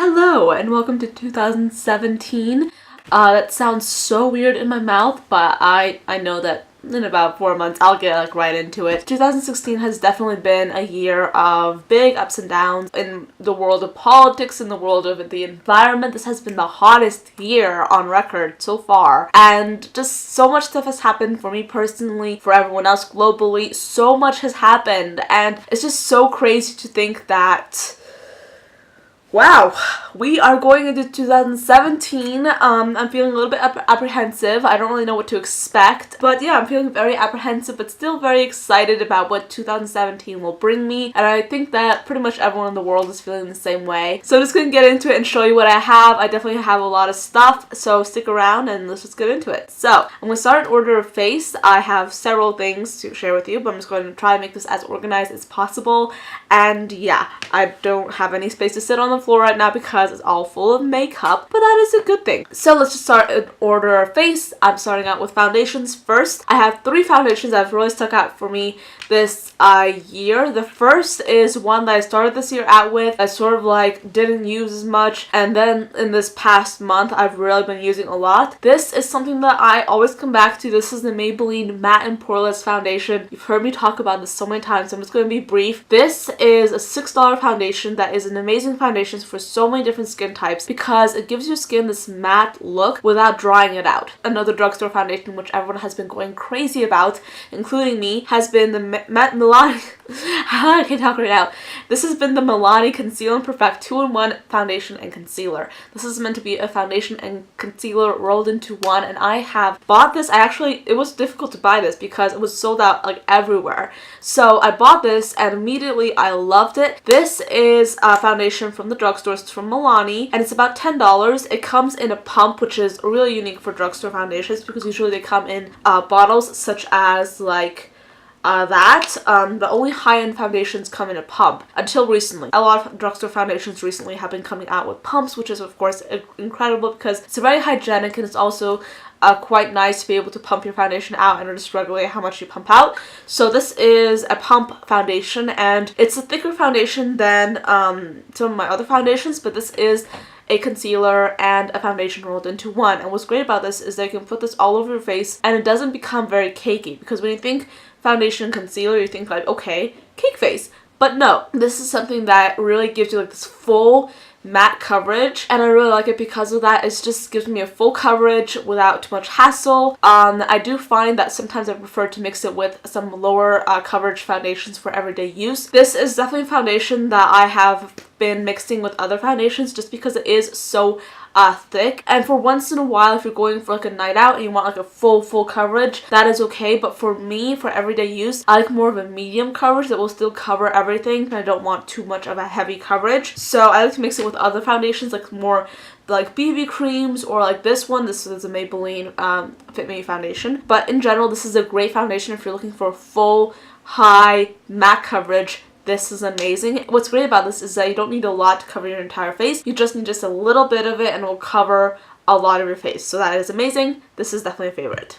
Hello and welcome to 2017. That sounds so weird in my mouth, but I know that in about 4 months I'll get right into it. 2016 has definitely been a year of big ups and downs in the world of politics, in the world of the environment. This has been the hottest year on record so far, and just so much stuff has happened for me personally, for everyone else globally. So much has happened, and it's just so crazy to think that wow, we are going into 2017. I'm feeling a little bit apprehensive. I don't really know what to expect. But yeah, I'm feeling very apprehensive, but still very excited about what 2017 will bring me. And I think that pretty much everyone in the world is feeling the same way. So I'm just going to get into it and show you what I have. I definitely have a lot of stuff, so stick around and let's just get into it. So I'm going to start in order of face. I have several things to share with you, but I'm just going to try and make this as organized as possible. And yeah, I don't have any space to sit on the floor right now because it's all full of makeup, but that is a good thing. So let's just start in order of face. I'm starting out with foundations first. I have 3 foundations that have really stuck out for me this year. The first is one that I started this year out with. I sort of like didn't use as much, and then in this past month I've really been using a lot. This is something that I always come back to. This is the Maybelline Matte and Poreless foundation. You've heard me talk about this so many times, so I'm just going to be brief. This is a $6 foundation that is an amazing foundation for so many different skin types because it gives your skin this matte look without drying it out. Another drugstore foundation which everyone has been going crazy about, including me, has been the Milani I can't talk right now. This has been the Milani Conceal and Perfect 2-in-1 foundation and concealer. This is meant to be a foundation and concealer rolled into one, and I have bought this. It was difficult to buy this because it was sold out like everywhere. So I bought this and immediately I loved it. This is a foundation from the drugstores. It's from Milani and it's about $10. It comes in a pump, which is really unique for drugstore foundations because usually they come in bottles such as like the only high-end foundations come in a pump until recently. A lot of drugstore foundations recently have been coming out with pumps, which is of course incredible because it's very hygienic and it's also quite nice to be able to pump your foundation out and just regulate how much you pump out. So this is a pump foundation and it's a thicker foundation than some of my other foundations, but this is a concealer and a foundation rolled into one. And what's great about this is that you can put this all over your face and it doesn't become very cakey, because when you think foundation and concealer you think like, okay, cake face, but no, this is something that really gives you like this full matte coverage, and I really like it because of that. It just gives me a full coverage without too much hassle. I do find that sometimes I prefer to mix it with some lower coverage foundations for everyday use. This is definitely a foundation that I have been mixing with other foundations just because it is so thick, and for once in a while if you're going for like a night out and you want like a full coverage, that is okay. But for me, for everyday use, I like more of a medium coverage that will still cover everything, and I don't want too much of a heavy coverage. So I like to mix it with other foundations, like more like BB creams, or like this one. This is a Maybelline FitMe foundation, but in general this is a great foundation if you're looking for full high matte coverage. This is amazing. What's great about this is that you don't need a lot to cover your entire face. You just need just a little bit of it and it will cover a lot of your face. So that is amazing. This is definitely a favorite.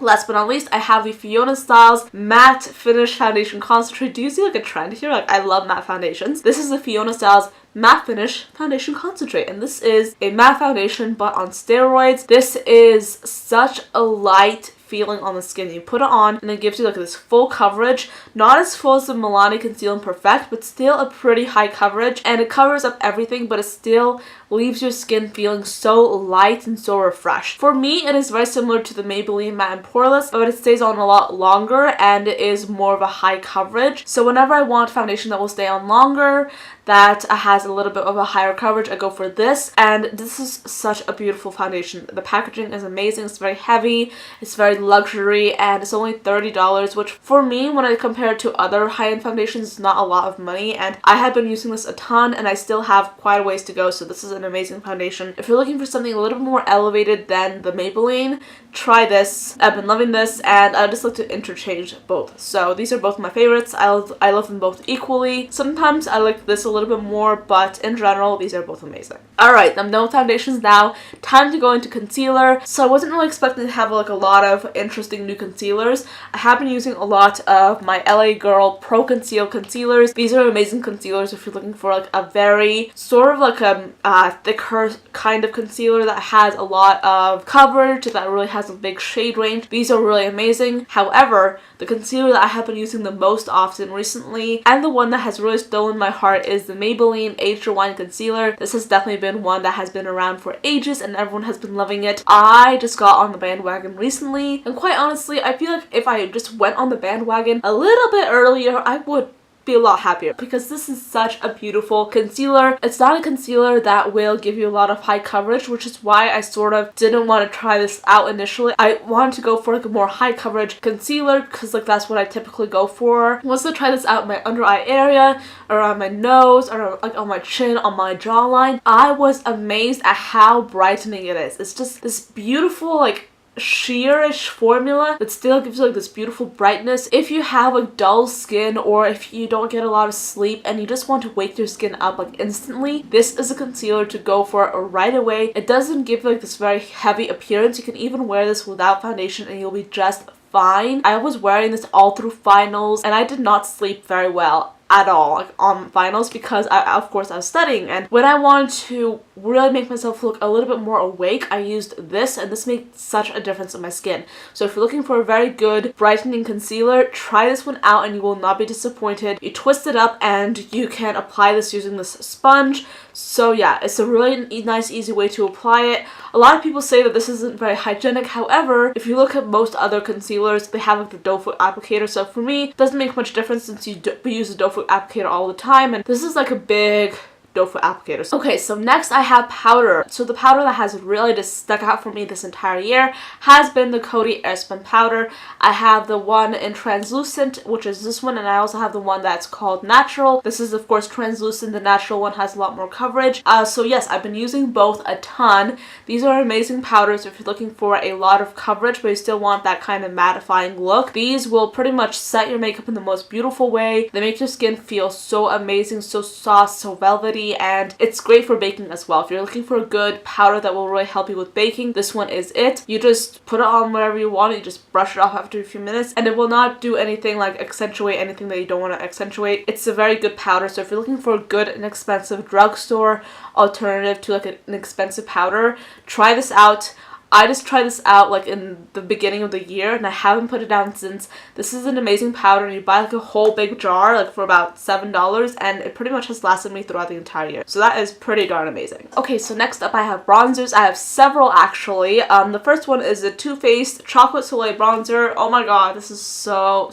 Last but not least, I have the Fiona Stiles Matte Finish Foundation Concentrate. Do you see like a trend here? Like, I love matte foundations. This is the Fiona Stiles Matte Finish Foundation Concentrate, and this is a matte foundation but on steroids. This is such a light feeling on the skin. You put it on and it gives you like this full coverage, not as full as the Milani Conceal and Perfect, but still a pretty high coverage, and it covers up everything, but it still leaves your skin feeling so light and so refreshed. For me, it is very similar to the Maybelline Matte and Poreless, but it stays on a lot longer and it is more of a high coverage. So whenever I want foundation that will stay on longer, that has a little bit of a higher coverage, I go for this. And this is such a beautiful foundation. The packaging is amazing. It's very heavy, it's very luxury, and it's only $30, which for me, when I compare it to other high-end foundations, is not a lot of money. And I have been using this a ton and I still have quite a ways to go, so this is an amazing foundation. If you're looking for something a little bit more elevated than the Maybelline, try this. I've been loving this and I just like to interchange both. So these are both my favorites. I love them both equally. Sometimes I like this a little bit more, but in general these are both amazing. Alright, I'm done with foundations now. Time to go into concealer. So I wasn't really expecting to have like a lot of interesting new concealers. I have been using a lot of my LA Girl Pro Conceal concealers. These are amazing concealers if you're looking for like a very sort of like a thicker kind of concealer that has a lot of coverage, that really has a big shade range. These are really amazing. However, the concealer that I have been using the most often recently, and the one that has really stolen my heart, is the Maybelline Age Rewind Concealer. This has definitely been one that has been around for ages and everyone has been loving it. I just got on the bandwagon recently, and quite honestly, I feel like if I just went on the bandwagon a little bit earlier, I would be a lot happier, because this is such a beautiful concealer. It's not a concealer that will give you a lot of high coverage, which is why I sort of didn't want to try this out initially. I wanted to go for like a more high coverage concealer because like that's what I typically go for. Once I try this out in my under eye area, around my nose, or like on my chin, on my jawline, I was amazed at how brightening it is. It's just this beautiful like sheerish formula that still gives you like this beautiful brightness. If you have like dull skin, or if you don't get a lot of sleep and you just want to wake your skin up like instantly, this is a concealer to go for right away. It doesn't give like this very heavy appearance. You can even wear this without foundation and you'll be just fine. I was wearing this all through finals and I did not sleep very well at all like on finals, because of course I was studying, and when I wanted to really make myself look a little bit more awake, I used this, and this made such a difference in my skin. So if you're looking for a very good brightening concealer, try this one out and you will not be disappointed. You twist it up and you can apply this using this sponge. So yeah, it's a really nice, easy way to apply it. A lot of people say that this isn't very hygienic. However, if you look at most other concealers, they have like the doe foot applicator. So for me, it doesn't make much difference since we use the doe foot applicator all the time, and this is like a big doe foot applicator. Okay, so next I have powder. So the powder that has really just stuck out for me this entire year has been the Coty Airspun powder. I have the one in translucent, which is this one, and I also have the one that's called natural. This is of course translucent. The natural one has a lot more coverage. So yes, I've been using both a ton. These are amazing powders if you're looking for a lot of coverage but you still want that kind of mattifying look. These will pretty much set your makeup in the most beautiful way. They make your skin feel so amazing, so soft, so velvety, and it's great for baking as well. If you're looking for a good powder that will really help you with baking, this one is it. You just put it on wherever you want, you just brush it off after a few minutes, and it will not do anything like accentuate anything that you don't want to accentuate. It's a very good powder, so if you're looking for a good and expensive drugstore alternative to like an expensive powder, try this out. I just tried this out like in the beginning of the year and I haven't put it down since. This is an amazing powder, and you buy like a whole big jar like for about $7, and it pretty much has lasted me throughout the entire year. So that is pretty darn amazing. Okay, so next up I have bronzers. I have several actually. The first one is the Too Faced Chocolate Soleil bronzer. Oh my god, this is so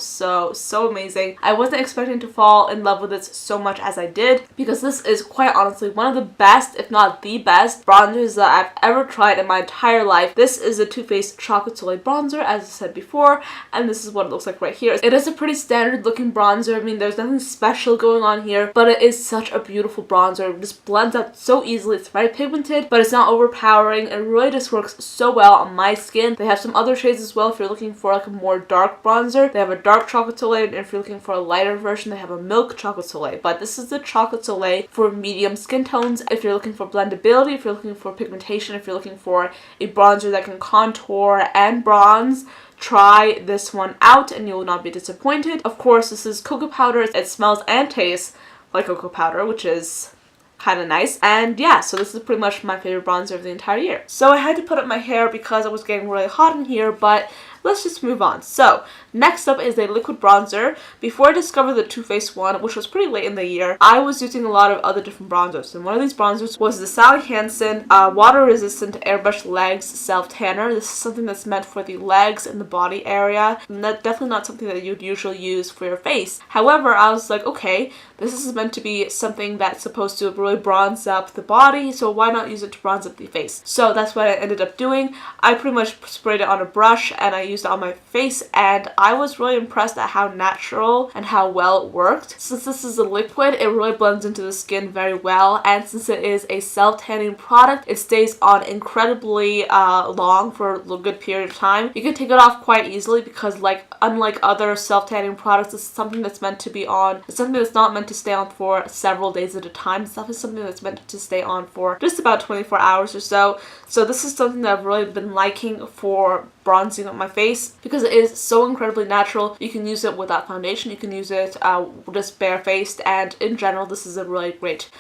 amazing. I wasn't expecting to fall in love with this so much as I did, because this is quite honestly one of the best, if not the best, bronzers that I've ever tried in my entire life. This is a Too Faced Chocolate Soleil bronzer, as I said before, and this is what it looks like right here. It is a pretty standard looking bronzer. I mean, there's nothing special going on here, but it is such a beautiful bronzer. It just blends out so easily. It's very pigmented, but it's not overpowering. It really just works so well on my skin. They have some other shades as well if you're looking for like a more dark bronzer. They have a dark chocolate soleil, and if you're looking for a lighter version, they have a milk chocolate soleil. But this is the chocolate soleil for medium skin tones. If you're looking for blendability, if you're looking for pigmentation, if you're looking for a bronzer that can contour and bronze, try this one out and you will not be disappointed. Of course, this is cocoa powder. It smells and tastes like cocoa powder, which is kind of nice. And yeah, so this is pretty much my favorite bronzer of the entire year. So I had to put up my hair because it was getting really hot in here, but let's just move on. So next up is a liquid bronzer. Before I discovered the Too Faced one, which was pretty late in the year, I was using a lot of other different bronzers, and one of these bronzers was the Sally Hansen water resistant airbrush legs self tanner. This is something that's meant for the legs and the body area, and that's definitely not something that you'd usually use for your face. However, I was like, okay, this is meant to be something that's supposed to really bronze up the body, so why not use it to bronze up the face? So that's what I ended up doing. I pretty much sprayed it on a brush and I used it on my face, and I was really impressed at how natural and how well it worked. Since this is a liquid, it really blends into the skin very well, and since it is a self-tanning product, it stays on incredibly long for a good period of time. You can take it off quite easily because, like unlike other self-tanning products, this is something that's meant to be on. It's something that's not meant to stay on for several days at a time. It's definitely something that's meant to stay on for just about 24 hours or so. So this is something that I've really been liking for bronzing up my face because it is so incredibly natural. You can use it without foundation, you can use it just barefaced, and in general this is a really great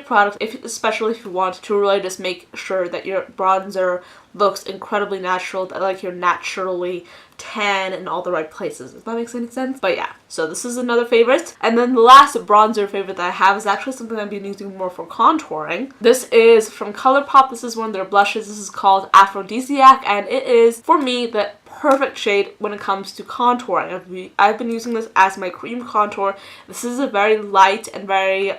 product, especially if you want to really just make sure that your bronzer looks incredibly natural, that like you're naturally tan in all the right places, if that makes any sense. But yeah, so this is another favorite. And then the last bronzer favorite that I have is actually something I've been using more for contouring. This is from Colourpop. This is one of their blushes. This is called Aphrodisiac, and it is, for me, the perfect shade when it comes to contouring. I've been using this as my cream contour. This is a very light and very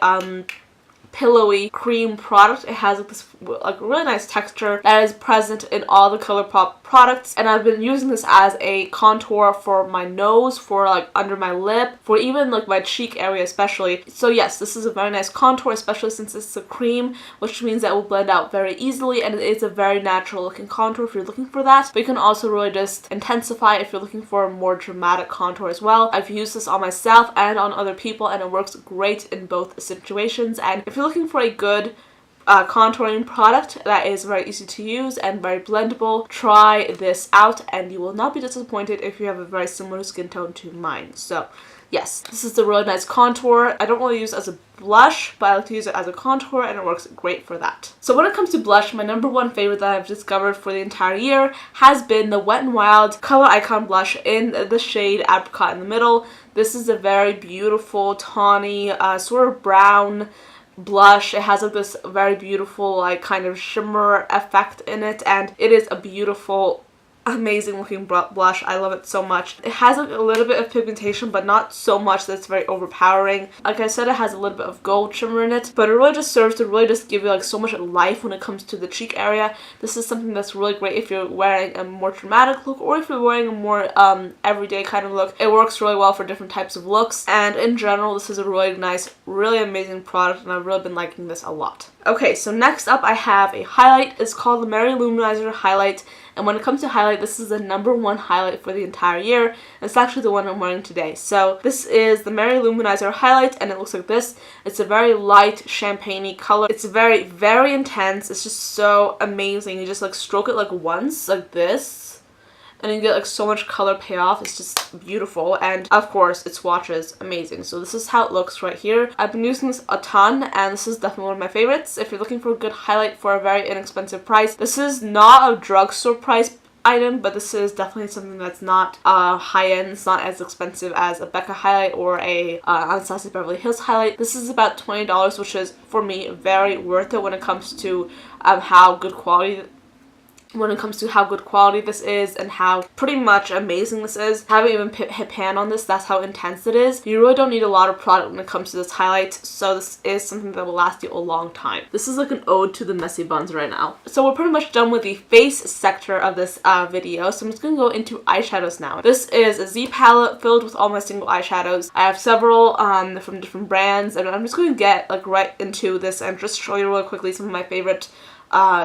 pillowy cream product. It has like this like really nice texture that is present in all the Colourpop products, and I've been using this as a contour for my nose, for like under my lip, for even like my cheek area especially. So yes, this is a very nice contour, especially since it's a cream, which means that it will blend out very easily, and it is a very natural looking contour if you're looking for that. But you can also really just intensify if you're looking for a more dramatic contour as well. I've used this on myself and on other people, and it works great in both situations. And if you're looking for a good contouring product that is very easy to use and very blendable, try this out and you will not be disappointed if you have a very similar skin tone to mine. So yes, this is a really nice contour. I don't really use it as a blush, but I like to use it as a contour, and it works great for that. So when it comes to blush, my number one favorite that I've discovered for the entire year has been the Wet n Wild Color Icon blush in the shade Apricot in the middle. This is a very beautiful, tawny, sort of brown blush. It has like this very beautiful like kind of shimmer effect in it, and it is a beautiful, amazing looking blush. I love it so much. It has like a little bit of pigmentation, but not so much that it's very overpowering. Like I said, it has a little bit of gold shimmer in it, but it really just serves to really just give you like so much life when it comes to the cheek area. This is something that's really great if you're wearing a more dramatic look, or if you're wearing a more everyday kind of look. It works really well for different types of looks, and in general this is a really nice, really amazing product, and I've really been liking this a lot. Okay, so next up I have a highlight. It's called the LouManizer highlight. And when it comes to highlight, this is the #1 highlight for the entire year. And it's actually the one I'm wearing today. So this is the LouManizer highlight, and it looks like this. It's a very light champagne-y color. It's very, very intense. It's just so amazing. You just like stroke it like once, like this, and you get like so much color payoff. It's just beautiful, and of course it swatches amazing. So this is how it looks right here. I've been using this a ton, and this is definitely one of my favorites. If you're looking for a good highlight for a very inexpensive price, this is not a drugstore price item, but this is definitely something that's not high-end. It's not as expensive as a Becca highlight or a Anastasia Beverly Hills highlight. This is about $20, which is for me very worth it when it comes to how good quality this is and how pretty much amazing this is. I haven't even hit pan on this. That's how intense it is. You really don't need a lot of product when it comes to this highlight, so this is something that will last you a long time. This is like an ode to the messy buns right now. So we're pretty much done with the face sector of this video, so I'm just going to go into eyeshadows now. This is a Z palette filled with all my single eyeshadows. I have several from different brands, and I'm just going to get like right into this and just show you really quickly some of my favorite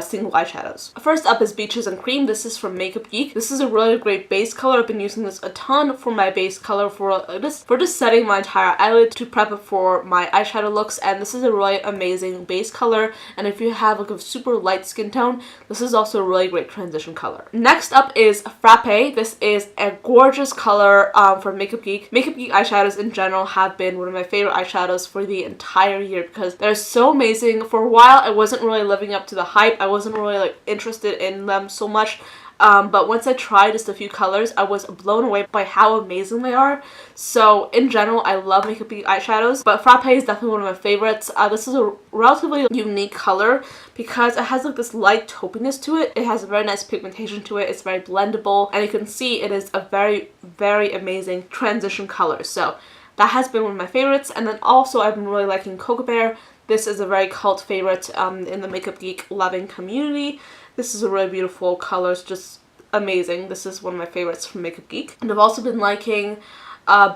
single eyeshadows. First up is Beaches and Cream. This is from Geek. This is a really great base color. I've been using this a ton for my base color for just setting my entire eyelid to prep it for my eyeshadow looks, and this is a really amazing base color. And if you have like a super light skin tone, this is also a really great transition color. Next up is Frappe. This is a gorgeous color from Geek. Geek eyeshadows in general have been one of my favorite eyeshadows for the entire year because they're so amazing. For a while I wasn't really living up to the hype. I wasn't really like interested in them so much, but once I tried just a few colors, I was blown away by how amazing they are. So in general, I love Geek eyeshadows, but Frappe is definitely one of my favorites. This is a relatively unique color because it has like this light taupiness to it. It has a very nice pigmentation to it. It's very blendable, and you can see it is a very, very amazing transition color. So that has been one of my favorites. And then also I've been really liking Coca. This is a very cult favorite in the Makeup Geek loving community. This is a really beautiful color. It's just amazing. This is one of my favorites from Makeup Geek. And I've also been liking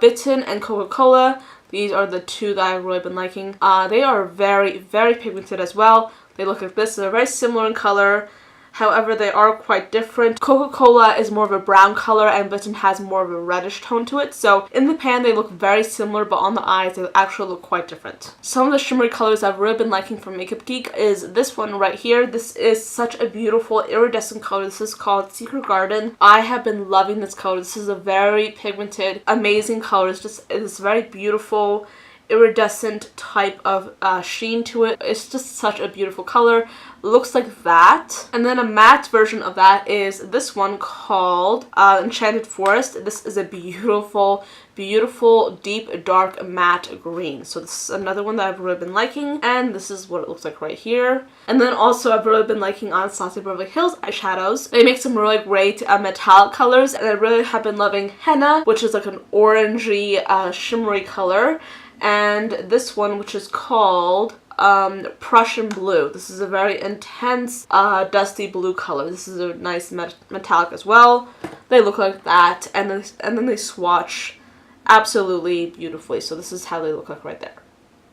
Bitten and Coca-Cola. These are the two that I've really been liking. They are very, very pigmented as well. They look like this. They're very similar in color. However, they are quite different. Coca-Cola is more of a brown color and Bitten has more of a reddish tone to it. So in the pan, they look very similar, but on the eyes, they actually look quite different. Some of the shimmery colors I've really been liking from Makeup Geek is this one right here. This is such a beautiful iridescent color. This is called Secret Garden. I have been loving this color. This is a very pigmented, amazing color. It's very beautiful, iridescent type of sheen to it. It's just such a beautiful color. Looks like that. And then a matte version of that is this one called Enchanted Forest. This is a beautiful, beautiful, deep, dark matte green. So this is another one that I've really been liking, and this is what it looks like right here. And then also I've really been liking Anastasia Beverly Hills eyeshadows. They make some really great metallic colors, and I really have been loving Henna, which is like an orangey, shimmery color. And this one, which is called Prussian blue. This is a very intense dusty blue color. This is a nice metallic as well. They look like that, and then they swatch absolutely beautifully. So this is how they look like right there.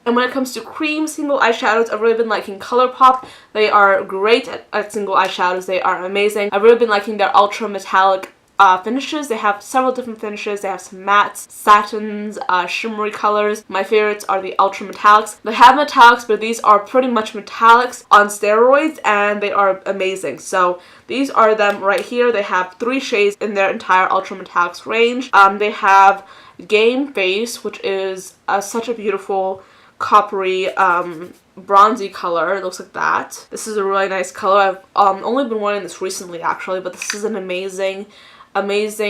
And when it comes to cream single eyeshadows, I've really been liking Colourpop. They are great at single eyeshadows. They are amazing. I've really been liking their ultra metallic finishes. They have several different finishes. They have some mattes, satins, shimmery colors. My favorites are the ultra metallics. They have metallics, but these are pretty much metallics on steroids, and they are amazing. So these are them right here. They have 3 shades in their entire ultra metallics range. They have Game Face, which is such a beautiful coppery bronzy color. It looks like that. This is a really nice color. I've only been wearing this recently actually, but this is an amazing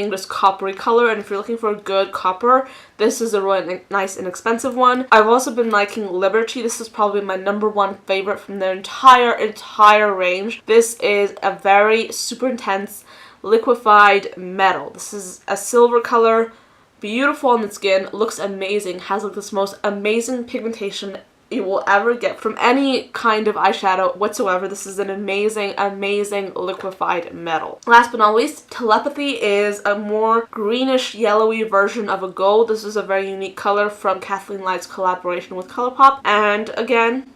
just coppery color, and if you're looking for a good copper, this is a really nice inexpensive one. I've also been liking Liberty. This is probably my #1 favorite from their entire range. This is a very super intense liquefied metal. This is a silver color, beautiful on the skin, looks amazing, has like this most amazing pigmentation you will ever get from any kind of eyeshadow whatsoever. This is an amazing liquefied metal. Last but not least, Telepathy is a more greenish yellowy version of a gold. This is a very unique color from Kathleen Light's collaboration with Colourpop, and again,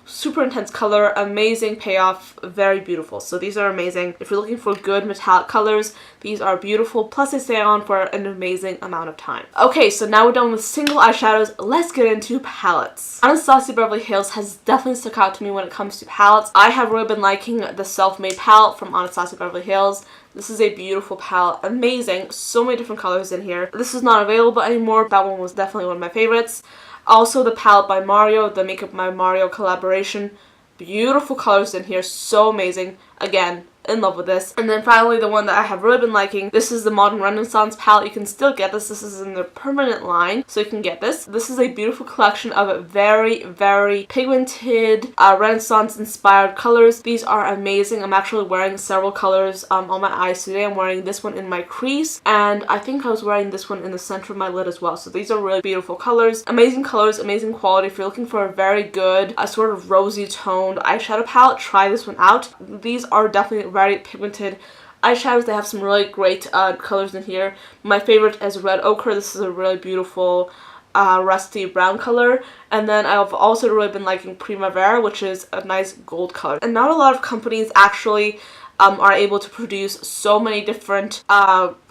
super intense color, amazing payoff, very beautiful. So these are amazing. If you're looking for good metallic colors, these are beautiful, plus they stay on for an amazing amount of time. Okay, so now we're done with single eyeshadows. Let's get into palettes. Anastasia Beverly Hills has definitely stuck out to me when it comes to palettes. I have really been liking the Self-Made palette from Anastasia Beverly Hills. This is a beautiful palette, amazing, so many different colors in here. This is not available anymore. That one was definitely one of my favorites. Also the palette by Mario, the Makeup by Mario collaboration. Beautiful colors in here, so amazing. Again, in love with this. And then finally the one that I have really been liking, this is the Modern Renaissance palette. You can still get this. This is in the permanent line, so you can get this. This is a beautiful collection of very pigmented, Renaissance inspired colors. These are amazing. I'm actually wearing several colors on my eyes today. I'm wearing this one in my crease, and I think I was wearing this one in the center of my lid as well. So these are really beautiful colors, amazing quality. If you're looking for a very good, sort of rosy toned eyeshadow palette, try this one out. These are definitely very pigmented eyeshadows. They have some really great colors in here. My favorite is Red Ochre. This is a really beautiful rusty brown color. And then I've also really been liking Primavera, which is a nice gold color. And not a lot of companies actually are able to produce so many different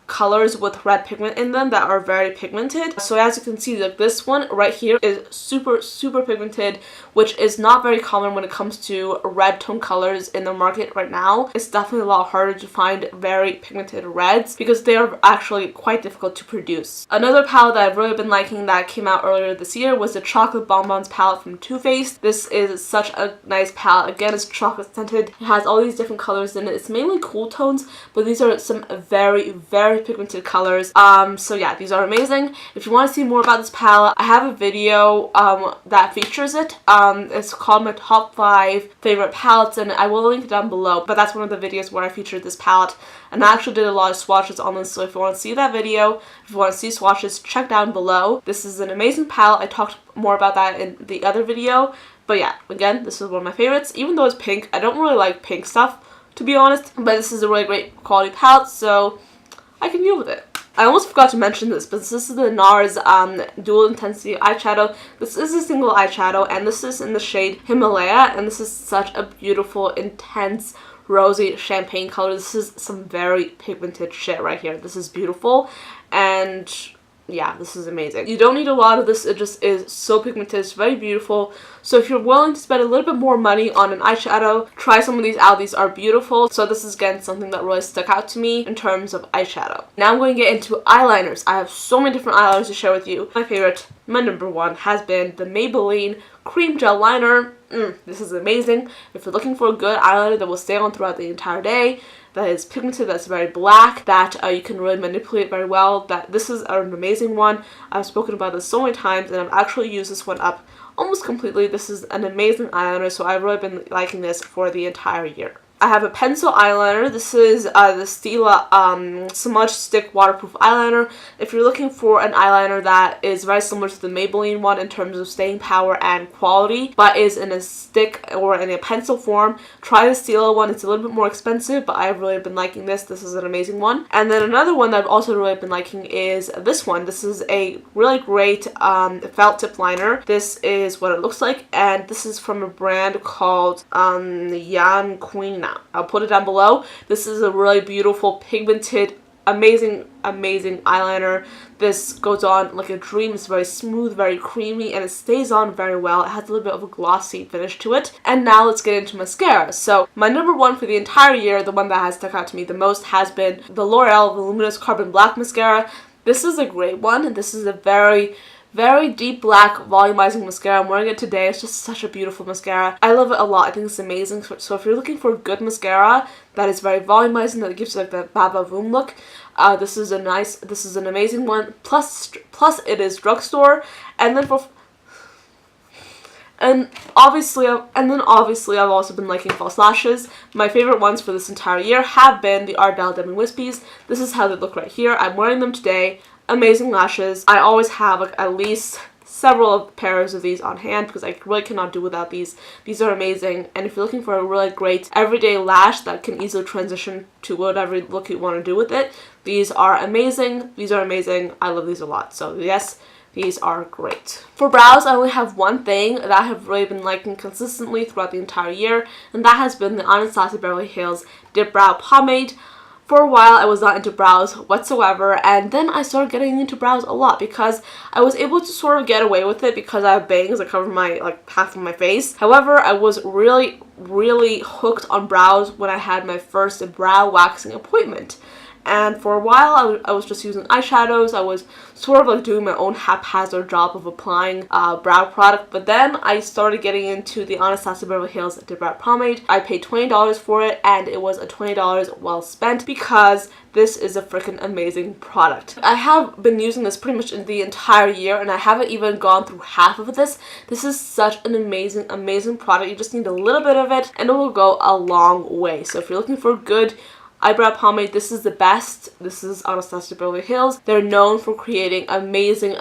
colors with red pigment in them that are very pigmented. So as you can see, like this one right here is super pigmented, which is not very common when it comes to red tone colors in the market right now. It's definitely a lot harder to find very pigmented reds because they are actually quite difficult to produce. Another palette that I've really been liking that came out earlier this year was the Chocolate Bonbons palette from Too Faced. This is such a nice palette. Again, it's chocolate scented. It has all these different colors in it. It's mainly cool tones, but these are some very pigmented colors. So yeah, these are amazing. If you want to see more about this palette, I have a video that features it. It's called my top 5 favorite palettes, and I will link it down below, but that's one of the videos where I featured this palette, and I actually did a lot of swatches on this. So if you want to see that video, if you want to see swatches, check down below. This is an amazing palette. I talked more about that in the other video, but yeah, again, this is one of my favorites. Even though it's pink, I don't really like pink stuff, to be honest, but this is a really great quality palette, so I can deal with it. I almost forgot to mention this, but this is the NARS Dual Intensity Eyeshadow. This is a single eyeshadow, and this is in the shade Himalaya, and this is such a beautiful, intense, rosy champagne color. This is some very pigmented shit right here. This is beautiful, and yeah, this is amazing. You don't need a lot of this. It just is so pigmented. It's very beautiful. So if you're willing to spend a little bit more money on an eyeshadow, try some of these out. These are beautiful. So this is, again, something that really stuck out to me in terms of eyeshadow. Now I'm going to get into eyeliners. I have so many different eyeliners to share with you. My favorite, my number one, has been the Maybelline Cream Gel Liner. This is amazing. If you're looking for a good eyeliner that will stay on throughout the entire day, that is pigmented, that's very black, that you can really manipulate very well, this is an amazing one. I've spoken about this so many times, and I've actually used this one up almost completely. This is an amazing eyeliner, so I've really been liking this for the entire year. I have a pencil eyeliner. This is the Stila Smudge Stick Waterproof Eyeliner. If you're looking for an eyeliner that is very similar to the Maybelline one in terms of staying power and quality, but is in a stick or in a pencil form, try the Stila one. It's a little bit more expensive, but I've really been liking this. This is an amazing one. And then another one that I've also really been liking is this one. This is a really great felt tip liner. This is what it looks like, and this is from a brand called Jan Queen. I'll put it down below. This is a really beautiful, pigmented, amazing eyeliner. This goes on like a dream. It's very smooth, very creamy, and it stays on very well. It has a little bit of a glossy finish to it. And now let's get into mascara. So my number one for the entire year, the one that has stuck out to me the most, has been the L'Oreal Voluminous Carbon Black Mascara. This is a great one. This is a very deep black volumizing mascara. I'm wearing it today. It's just such a beautiful mascara. I love it a lot. I think it's amazing. So if you're looking for a good mascara that is very volumizing, that gives you like the Baba Voom look, this is an amazing one. Plus it is drugstore. And then obviously I've also been liking false lashes. My favorite ones for this entire year have been the Ardell Demi Wispies. This is how they look right here. I'm wearing them today. Amazing lashes. I always have like at least several pairs of these on hand because I really cannot do without these. These are amazing, and if you're looking for a really great everyday lash that can easily transition to whatever look you want to do with it, these are amazing. These are amazing. I love these a lot. So yes, these are great. For brows, I only have one thing that I have really been liking consistently throughout the entire year, and that has been the Anastasia Beverly Hills Dip Brow Pomade. For a while, I was not into brows whatsoever, and then I started getting into brows a lot because I was able to sort of get away with it because I have bangs that cover my, like, half of my face. However, I was really hooked on brows when I had my first brow waxing appointment. And for a while, I was just using eyeshadows. I was sort of like doing my own haphazard job of applying brow product. But then I started getting into the Anastasia Beverly Hills Dip Brow Pomade. I paid $20 for it, and it was a $20 well spent because this is a freaking amazing product. I have been using this pretty much the entire year, and I haven't even gone through half of this. This is such an amazing product. You just need a little bit of it, and it will go a long way. So if you're looking for good eyebrow pomade, this is the best. This is Anastasia Beverly Hills. They're known for creating amazing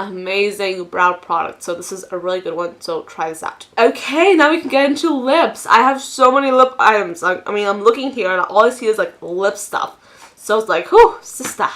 brow products, so this is a really good one, so try this out. Okay, now we can get into lips. I have so many lip items. I mean, I'm looking here and all I see is like lip stuff, so it's like, whew, sister,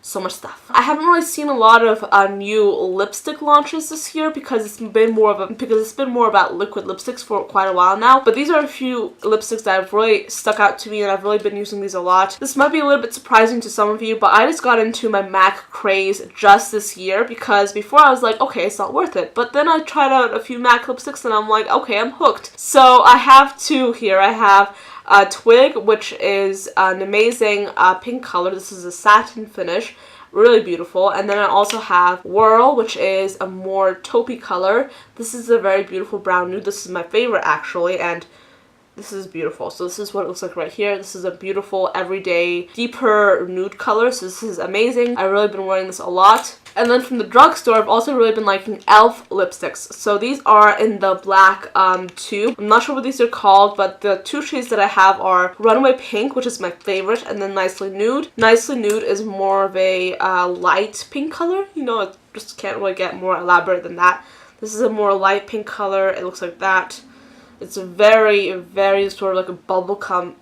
so much stuff. I haven't really seen a lot of new lipstick launches this year because it's been more about liquid lipsticks for quite a while now. But these are a few lipsticks that have really stuck out to me, and I've really been using these a lot. This might be a little bit surprising to some of you, but I just got into my MAC craze just this year because before I was like, okay, it's not worth it. But then I tried out a few MAC lipsticks and I'm like, okay, I'm hooked. So I have two here. I have Twig, which is an amazing pink color. This is a satin finish, really beautiful. And then I also have Whirl, which is a more taupey color. This is a very beautiful brown nude. This is my favorite actually, and this is beautiful. So this is what it looks like right here. This is a beautiful everyday deeper nude color, so this is amazing. I've really been wearing this a lot. And then from the drugstore, I've also really been liking e.l.f. lipsticks. So these are in the black tube. I'm not sure what these are called, but the two shades that I have are Runaway Pink, which is my favorite, and then Nicely Nude. Nicely Nude is more of a light pink color. You know, it just can't really get more elaborate than that. This is a more light pink color. It looks like that. It's a very sort of like a bubblegum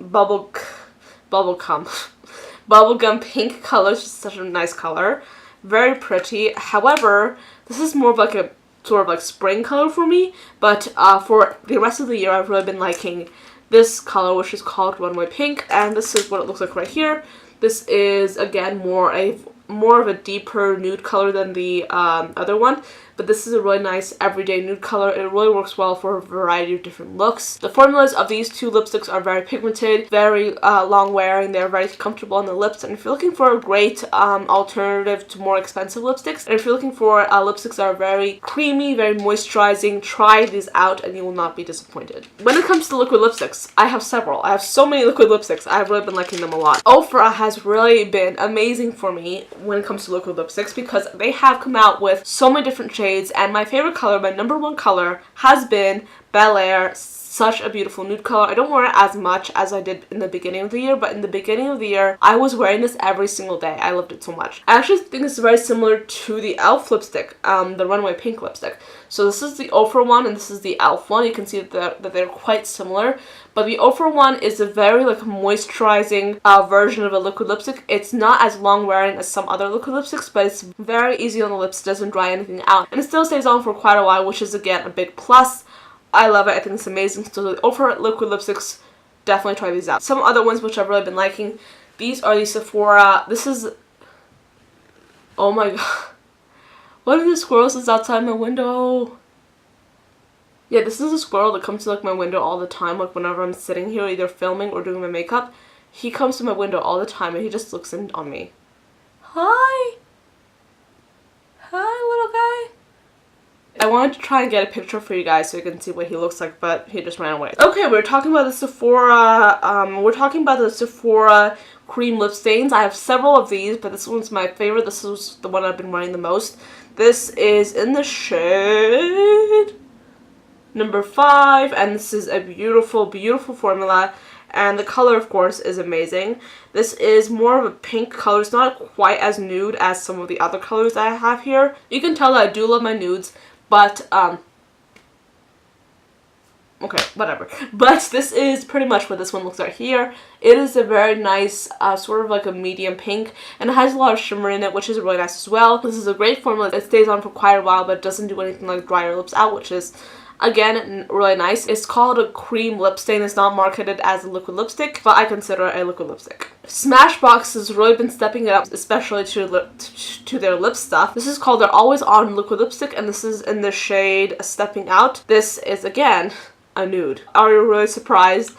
pink color. It's just such a nice color. Very pretty. However, this is more of like a sort of like spring color for me, but for the rest of the year I've really been liking this color, which is called Runway Pink, and this is what it looks like right here. This is again more of a deeper nude color than the other one, but this is a really nice everyday nude color. It really works well for a variety of different looks. The formulas of these two lipsticks are very pigmented, very long wearing. They're very comfortable on the lips, and if you're looking for a great alternative to more expensive lipsticks, and if you're looking for lipsticks that are very creamy, very moisturizing, try these out and you will not be disappointed. When it comes to liquid lipsticks, I have several. I have so many liquid lipsticks. I've really been liking them a lot. Ofra has really been amazing for me when it comes to liquid lipsticks because they have come out with so many different shades, and my favorite color, my number one color, has been Bel Air. Such a beautiful nude color. I don't wear it as much as I did in the beginning of the year, but in the beginning of the year, I was wearing this every single day. I loved it so much. I actually think it's very similar to the e.l.f. lipstick, the Runway Pink lipstick. So this is the Ofra one and this is the e.l.f. one. You can see that they're quite similar, but the Ofra one is a very like moisturizing version of a liquid lipstick. It's not as long wearing as some other liquid lipsticks, but it's very easy on the lips. It doesn't dry anything out, and it still stays on for quite a while, which is again a big plus. I love it. I think it's amazing. So the Ofra liquid lipsticks, definitely try these out. Some other ones which I've really been liking, these are the Sephora. This is, oh my god, what are the squirrels that's outside my window? Yeah, this is a squirrel that comes to like my window all the time, like whenever I'm sitting here either filming or doing my makeup. He comes to my window all the time and he just looks in on me. Hi! Hi, little guy. I wanted to try and get a picture for you guys so you can see what he looks like, but he just ran away. Okay, we're talking about the Sephora, cream lip stains. I have several of these, but this one's my favorite. This is the one I've been wearing the most. This is in the shade number 5, and this is a beautiful, beautiful formula. And the color, of course, is amazing. This is more of a pink color. It's not quite as nude as some of the other colors that I have here. You can tell that I do love my nudes. But, okay, whatever. But this is pretty much what this one looks like here. It is a very nice, sort of like a medium pink, and it has a lot of shimmer in it, which is really nice as well. This is a great formula. It stays on for quite a while, but it doesn't do anything like dry your lips out, which is, again, really nice. It's called a cream lip stain. It's not marketed as a liquid lipstick, but I consider it a liquid lipstick. Smashbox has really been stepping it up, especially to their lip stuff. This is called their Always On liquid lipstick, and this is in the shade Stepping Out. This is, again, a nude. Are you really surprised?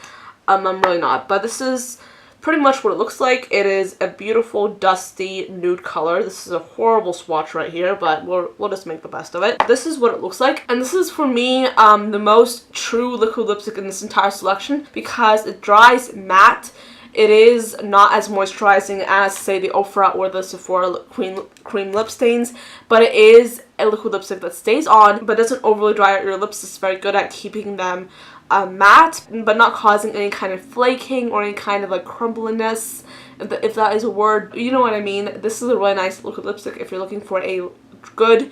I'm really not, but this is pretty much what it looks like. It is a beautiful dusty nude color. This is a horrible swatch right here, but we'll just make the best of it. This is what it looks like, and this is for me the most true liquid lipstick in this entire selection because it dries matte. It is not as moisturizing as, say, the Ofra or the Sephora cream lip stains, but it is a liquid lipstick that stays on but doesn't overly dry out your lips. It's very good at keeping them matte, but not causing any kind of flaking or any kind of like crumbliness, if that is a word. You know what I mean? This is a really nice liquid lipstick if you're looking for a good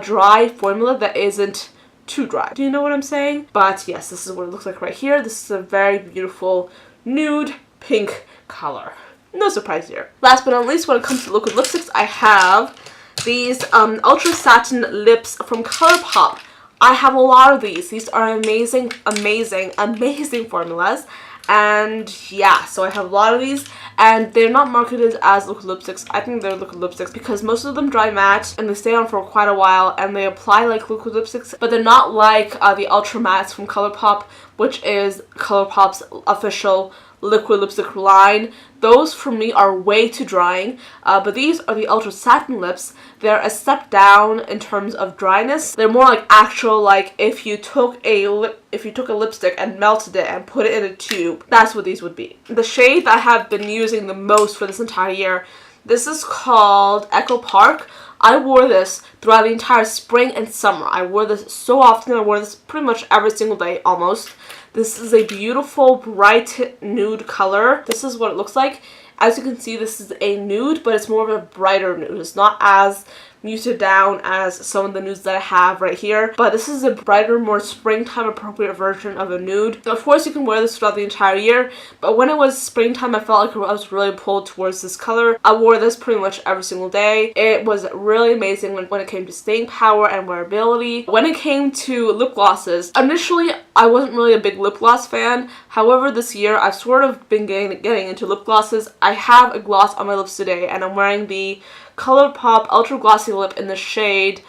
dry formula that isn't too dry. Do you know what I'm saying? But yes, this is what it looks like right here. This is a very beautiful nude pink color. No surprise here. Last but not least, when it comes to liquid lipsticks, I have these Ultra Satin Lips from Colourpop. I have a lot of these. These are amazing, amazing, amazing formulas. And yeah, so I have a lot of these, and they're not marketed as liquid lipsticks. I think they're liquid lipsticks because most of them dry matte and they stay on for quite a while and they apply like liquid lipsticks, but they're not like the Ultra Mattes from Colourpop, which is Colourpop's official liquid lipstick line. Those for me are way too drying, but these are the Ultra Satin Lips. They're a step down in terms of dryness. They're more like actual, like if you took a lipstick and melted it and put it in a tube, that's what these would be. The shade that I have been using the most for this entire year, this is called Echo Park. I wore this throughout the entire spring and summer. I wore this so often. I wore this pretty much every single day almost. This is a beautiful bright nude color. This is what it looks like. As you can see, this is a nude, but it's more of a brighter nude. It's not as muted down as some of the nudes that I have right here. But this is a brighter, more springtime appropriate version of a nude. Of course, you can wear this throughout the entire year, but when it was springtime, I felt like I was really pulled towards this color. I wore this pretty much every single day. It was really amazing when it came to staying power and wearability. When it came to lip glosses, initially I wasn't really a big lip gloss fan. However, this year I've sort of been getting into lip glosses. I have a gloss on my lips today, and I'm wearing the Colourpop Ultra Glossy Lip in the shade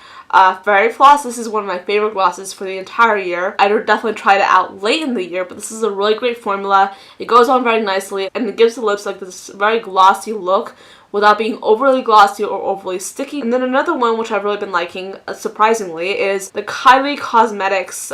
Fairy Floss. This is one of my favorite glosses for the entire year. I would definitely try it out late in the year, but this is a really great formula. It goes on very nicely, and it gives the lips like this very glossy look without being overly glossy or overly sticky. And then another one which I've really been liking, surprisingly, is the Kylie Cosmetics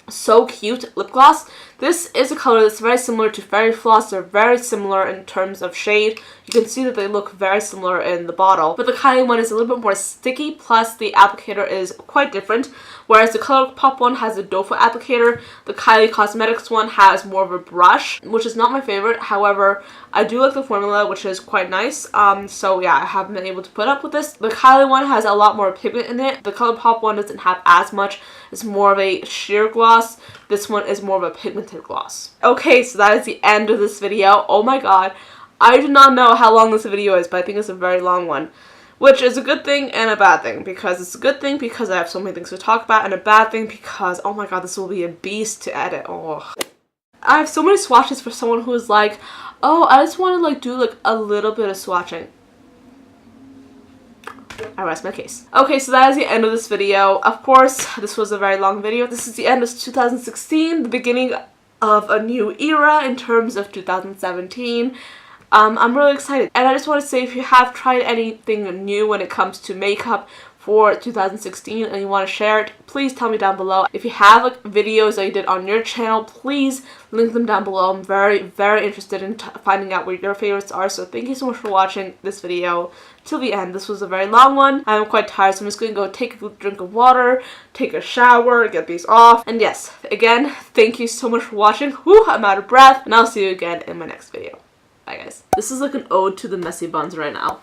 So Cute lip gloss. This is a color that's very similar to Fairy Floss. They're very similar in terms of shade. You can see that they look very similar in the bottle, but the Kylie one is a little bit more sticky, plus the applicator is quite different. Whereas the Colourpop one has a doe foot applicator, the Kylie Cosmetics one has more of a brush, which is not my favorite. However, I do like the formula, which is quite nice. So yeah, I haven't been able to put up with this. The Kylie one has a lot more pigment in it. The Colourpop one doesn't have as much. It's more of a sheer gloss. This one is more of a pigmented gloss. Okay, so that is the end of this video. Oh my god. I do not know how long this video is, but I think it's a very long one. Which is a good thing and a bad thing, because it's a good thing because I have so many things to talk about, and a bad thing because, oh my god, this will be a beast to edit. Oh. I have so many swatches for someone who is like, oh, I just want to like do like a little bit of swatching. I rest my case. Okay, so that is the end of this video. Of course, this was a very long video. This is the end of 2016, the beginning of a new era in terms of 2017. I'm really excited, and I just want to say, if you have tried anything new when it comes to makeup for 2016 and you want to share it, please tell me down below. If you have like videos that you did on your channel, please link them down below. I'm very, very interested in finding out what your favorites are. So thank you so much for watching this video till the end. This was a very long one. I'm quite tired, so I'm just going to go take a drink of water, take a shower, get these off. And yes, again, thank you so much for watching. Whew, I'm out of breath, and I'll see you again in my next video. Bye guys. This is like an ode to the messy buns right now.